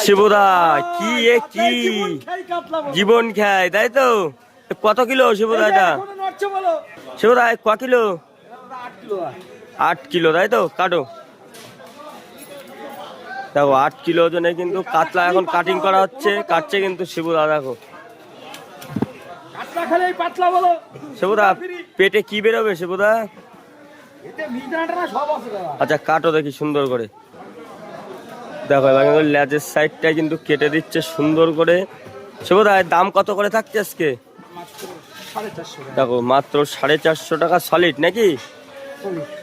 শিবুদা কি কি জীবন খায় তাই তো? কত কিলো শিবুদা এটা? শিবুদা ক কিলো? 8 কিলো তাই তো? কাটো দেখো 8 কিলো ওজনে কিন্তু কাতলা এখন কাটিং করা হচ্ছে, কাটছে কিন্তু শিবুদা। দেখো শিবুদা পেটে কি বেরোবে শিবুদা? আচ্ছা কাটো দেখি সুন্দর করে। দেখো এবার কিন্তু লেজের সাইডটা কিন্তু কেটে দিচ্ছে সুন্দর করে। শিবুদা দাম কত করে থাকছে আজকে? দেখো মাত্র 450 টাকা সলিড নাকি?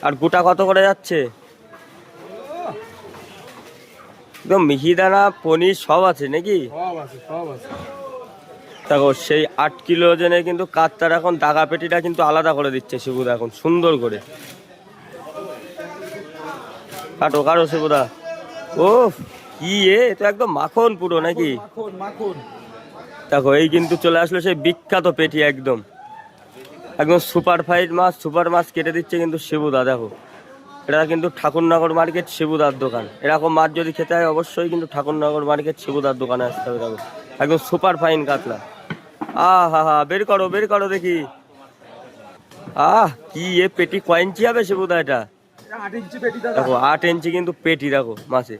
আর গোটা কত করে যাচ্ছে? একদম মিহিদানা পনির সব আছে নাকি? দেখো সেই 8 কিলো ওজনে কিন্তু কাতলার এখন দাগা পেটিটা কিন্তু আলাদা করে দিচ্ছে শিবুদা এখন সুন্দর করে। কাটো কাটো শিবুদা। ও কি তো একদম মাখন পুরো নাকি? দেখো এই কিন্তু চলে আসলো সেই বিখ্যাত পেটি, একদম একদম সুপার ফাইড মাছ, সুপার মাছ কেটে দিচ্ছে কিন্তু শিবুদা। দেখো এটা কিন্তু ঠাকুরনগর মার্কেট শিবুদার দোকান। এরকম মাছ যদি খেতে হয় অবশ্যই কিন্তু ঠাকুরনগর মার্কেট শিবুদার দোকানে আসতে হবে। দেখো একদম সুপার ফাইন কাতলা। হা হা বের করো বের করো দেখি। কি পেটি কয় ইঞ্চি হবে শিবুদা এটা? দেখো 8 ইঞ্চি কিন্তু পেটি দেখো মাছে।